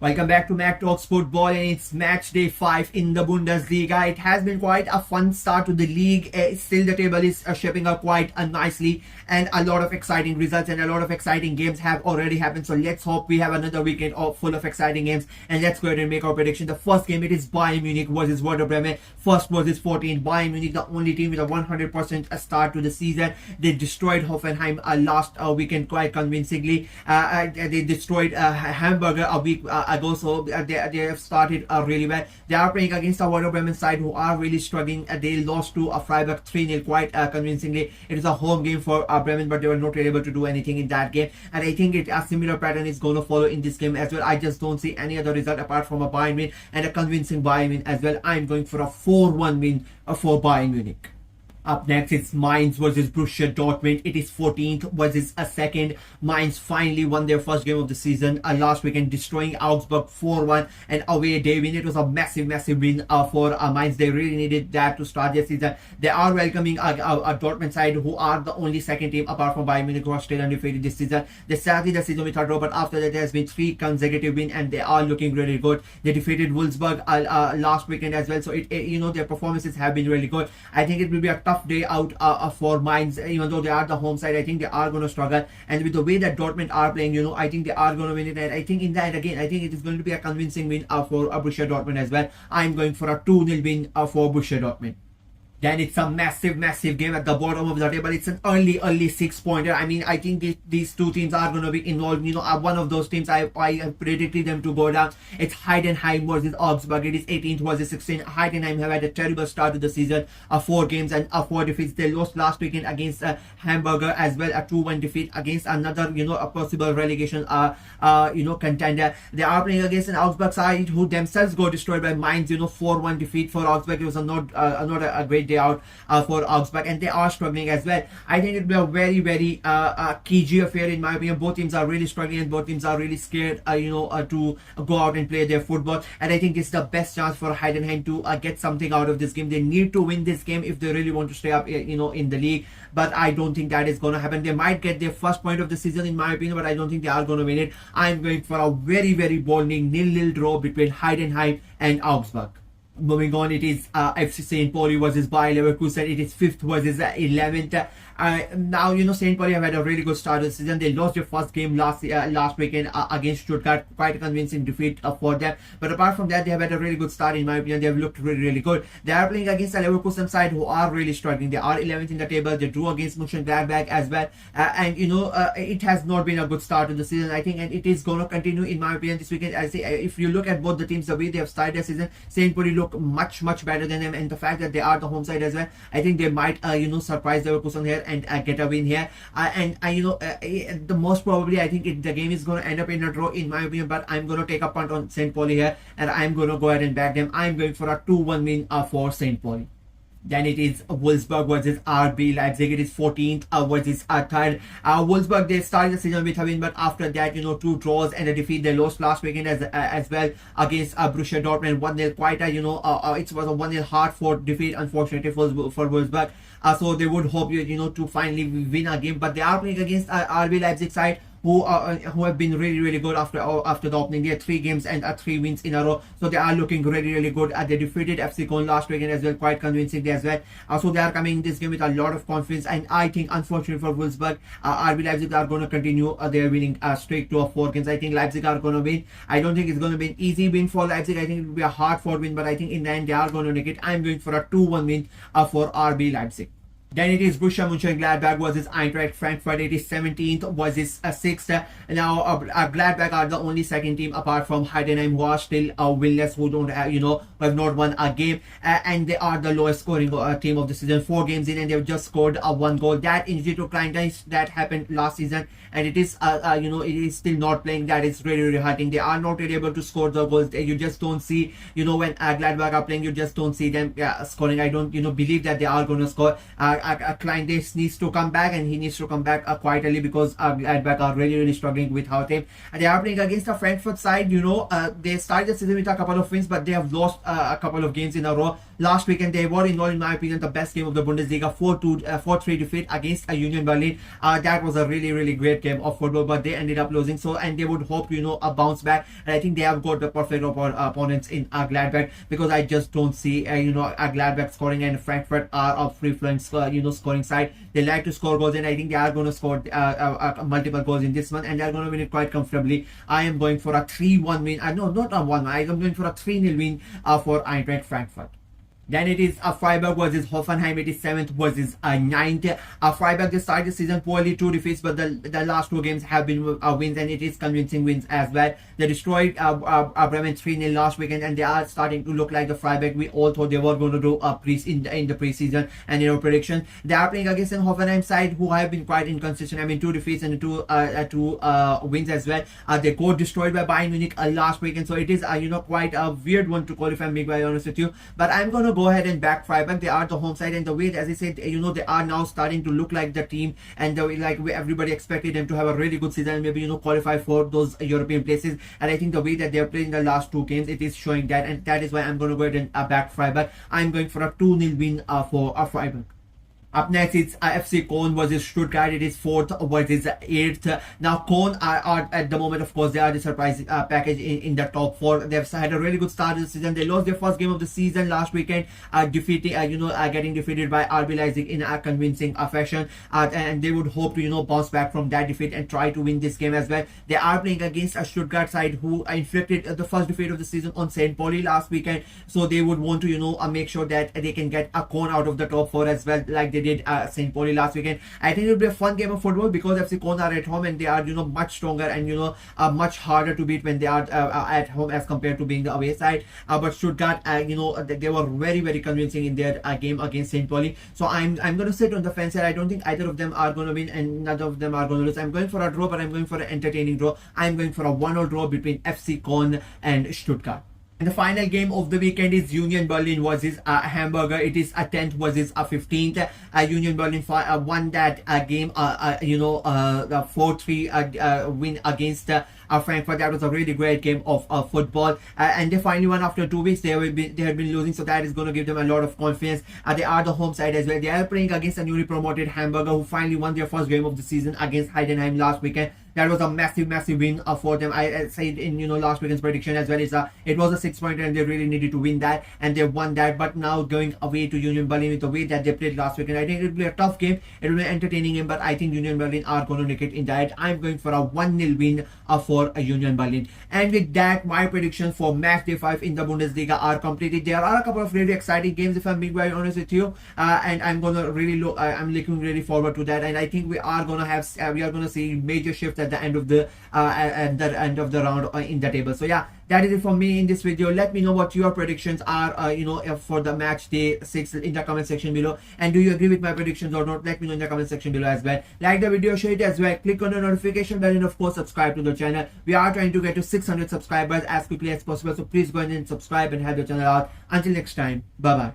Welcome back to Mac Talks Football, and it's match day 5 in the Bundesliga. It has been quite a fun start to the league. Still the table is shaping up quite nicely, and a lot of exciting results and a lot of exciting games have already happened. So let's hope we have another weekend full of exciting games, and let's go ahead and make our prediction. The first game, it is Bayern Munich versus Werder Bremen. First versus 14. Bayern Munich, the only team with a 100% start to the season. They destroyed Hoffenheim last weekend quite convincingly. They destroyed Hamburger a week ago, so they have started really well. They are playing against a Werder Bremen side who are really struggling. They lost to Freiburg 3-0 quite convincingly. It is a home game for Bremen, but they were not able to do anything in that game, and I think a similar pattern is going to follow in this game as well. I just don't see any other result apart from a Bayern win, and a convincing Bayern win as well. I'm going for a 4-1 win for Bayern Munich. Up next, it's Mainz versus Borussia Dortmund. It is 14th versus a second. Mainz finally won their first game of the season last weekend, destroying Augsburg 4-1, and away they win. It was a massive win for Mainz. They really needed that to start their season. They are welcoming a Dortmund side who are the only second team apart from Bayern Munich who are still undefeated this season. They started the season with a draw, but after that there has been 3 consecutive wins, and they are looking really good. They defeated Wolfsburg last weekend as well, so their performances have been really good. I think it will be a tough day out for Mainz, even though they are the home side. I think they are going to struggle, and with the way that Dortmund are playing, I think they are going to win it. And I think in that again, I think it is going to be a convincing win for Borussia Dortmund as well. I'm going for a 2-0 win for Borussia Dortmund. Then it's a massive game at the bottom of the table. It's an early 6-pointer. I mean, I think these two teams are going to be involved. One of those teams I predicted them to go down. It's Heidenheim versus Augsburg. It is 18th versus 16th. Heidenheim have had a terrible start to the season. 4 games and 4 defeats. They lost last weekend against Hamburger as well. A 2-1 defeat against another, a possible relegation, contender. They are playing against an Augsburg side who themselves got destroyed by Mainz. 4-1 defeat for Augsburg. It was not a great day out for Augsburg, and they are struggling as well. I think it will be a very cagey affair in my opinion. Both teams are really struggling, and both teams are really scared to go out and play their football, and I think it's the best chance for Heidenheim to get something out of this game. They need to win this game if they really want to stay up in the league, but I don't think that is going to happen. They might get their first point of the season in my opinion, but I don't think they are going to win it. I'm going for a very balding 0-0 draw between Heidenheim and Augsburg. Moving on, it is FC St. Pauli versus Bayer Leverkusen. It is 5th versus 11th. Now, St. Pauli have had a really good start of the season. They lost their first game last weekend against Stuttgart. Quite a convincing defeat for them. But apart from that, they have had a really good start in my opinion. They have looked really good. They are playing against a Leverkusen side who are really struggling. They are 11th in the table. They drew against Mönchengladbach as well. And it has not been a good start to the season, I think, and it is going to continue in my opinion this weekend. I say, if you look at both the teams, the way they have started the season, St. Pauli look much better than them, and the fact that they are the home side as well, I think they might surprise Leverkusen here and get a win here. The most probably, I think the game is going to end up in a draw in my opinion, but I'm going to take a punt on St. Pauli here, and I'm going to go ahead and back them. I'm going for a 2-1 win for St. Pauli. Then it is Wolfsburg versus RB Leipzig. It is 14th versus 3rd. Wolfsburg, they started the season with a win, but after that, 2 draws and a defeat. They lost last weekend as well against Borussia Dortmund 1-0. Quite a, it was a 1-0 hard-fought defeat, unfortunately, for Wolfsburg. So they would hope, to finally win a game, but they are playing against RB Leipzig side who have been really good after the opening. They had 3 games and 3 wins in a row, so they are looking really good. They defeated FC Köln last weekend as well, quite convincingly as well. So they are coming in this game with a lot of confidence, and I think, unfortunately for Wolfsburg, RB Leipzig are going to continue their winning streak to 4 games. I think Leipzig are going to win. I don't think it's going to be an easy win for Leipzig. I think it will be a hard-fought win, but I think in the end they are going to make it. I'm going for a 2-1 win for RB Leipzig. Then it is Borussia Mönchengladbach versus Eintracht Frankfurt. It is 17th versus 6th. Now, Gladbach are the only second team apart from Heidenheim who are still winless, who don't have, who have not won a game. And they are the lowest scoring team of the season. 4 games in, and they've just scored 1 goal. That injury to Kleindienst that happened last season, and it is, it is still not playing. That is really hurting. They are not really able to score the goals. You just don't see, when Gladbach are playing, you just don't see them scoring. I don't, believe that they are going to score. Kleindienst needs to come back, and he needs to come back quite early, because Gladbach are really struggling with how team. And they are playing against a Frankfurt side. They started the season with a couple of wins, but they have lost a couple of games in a row. last weekend. They were involved, in my opinion, the best game of the Bundesliga, 4-3 defeat against a Union Berlin. That was a really great game of football, but they ended up losing. So, and they would hope to, a bounce back. And I think they have got the perfect opponents in Gladbach, because I just don't see, a Gladbach scoring, and Frankfurt are a free-flowing, scoring side. They like to score goals, and I think they are going to score multiple goals in this one, and they are going to win it quite comfortably. I am going for a 3-1 win. No, not a 1-1. I am going for a 3-0 win for Eintracht Frankfurt. Then it is Freiburg versus Hoffenheim. It is 7th versus 9th. Freiburg just started the season poorly, 2 defeats, but the last 2 games have been wins, and it is convincing wins as well. They destroyed Bremen 3-0 last weekend, and they are starting to look like the Freiburg we all thought they were going to do in the preseason and in our prediction. They are playing against an Hoffenheim side who have been quite inconsistent. I mean, 2 defeats and 2 wins as well. They got destroyed by Bayern Munich last weekend, so it is quite a weird one to qualify, being very honest with you. But I'm going to go ahead and back Freiburg. They are the home side, and the way, as I said, they are now starting to look like the team, and the way, like, everybody expected them to have a really good season and maybe qualify for those European places. And I think the way that they are playing the last 2 games, it is showing that, and that is why I'm going to go ahead and back Freiburg. I'm going for a 2-0 win for Freiburg. Up next, it's FC Köln versus Stuttgart. It is 4th versus 8th. Now, Köln are at the moment, of course, they are the surprise package in the top 4. They've had a really good start to the season. They lost their first game of the season last weekend, defeating, getting defeated by RB Leipzig in a convincing fashion. And they would hope to, bounce back from that defeat and try to win this game as well. They are playing against a Stuttgart side who inflicted the first defeat of the season on St. Pauli last weekend. So they would want to, make sure that they can get a Köln out of the top 4 as well, like they did St. Pauli last weekend. I think it will be a fun game of football, because FC Köln are at home, and they are much stronger and much harder to beat when they are at home as compared to being the away side. But Stuttgart, they were very convincing in their game against St. Pauli. So I'm going to sit on the fence here. I don't think either of them are going to win, and none of them are going to lose. I'm going for a draw, but I'm going for an entertaining draw. I'm going for a 1-0 draw between FC Köln and Stuttgart. And the final game of the weekend is Union Berlin versus Hamburger. It is a 10th versus a 15th. Union Berlin won that game, the 4-3 win against Frankfurt. That was a really great game of football, and they finally won after 2 weeks. They had been losing, so that is going to give them a lot of confidence. They are the home side as well. They are playing against a newly promoted Hamburger who finally won their first game of the season against Heidenheim last weekend. That was a massive win for them. I said in last weekend's prediction as well. It was a 6-pointer, and they really needed to win that, and they won that. But now going away to Union Berlin with the way that they played last weekend, I think it will be a tough game. It will be an entertaining game, but I think Union Berlin are going to make it in that. I'm going for a 1-0 win for Union Berlin. And with that, my predictions for Matchday 5 in the Bundesliga are completed. There are a couple of really exciting games, if I'm being very honest with you, and I'm going to really look. I'm looking really forward to that, and I think we are going to see major shifts at the end of the round in the table. So yeah, that is it for me in this video. Let me know what your predictions are for the match day 6 in the comment section below, and do you agree with my predictions or not? Let me know in the comment section below as well. Like the video, share it as well, click on the notification bell, and of course subscribe to the channel. We are trying to get to 600 subscribers as quickly as possible, so please go ahead and subscribe and help the channel out. Until next time, bye bye.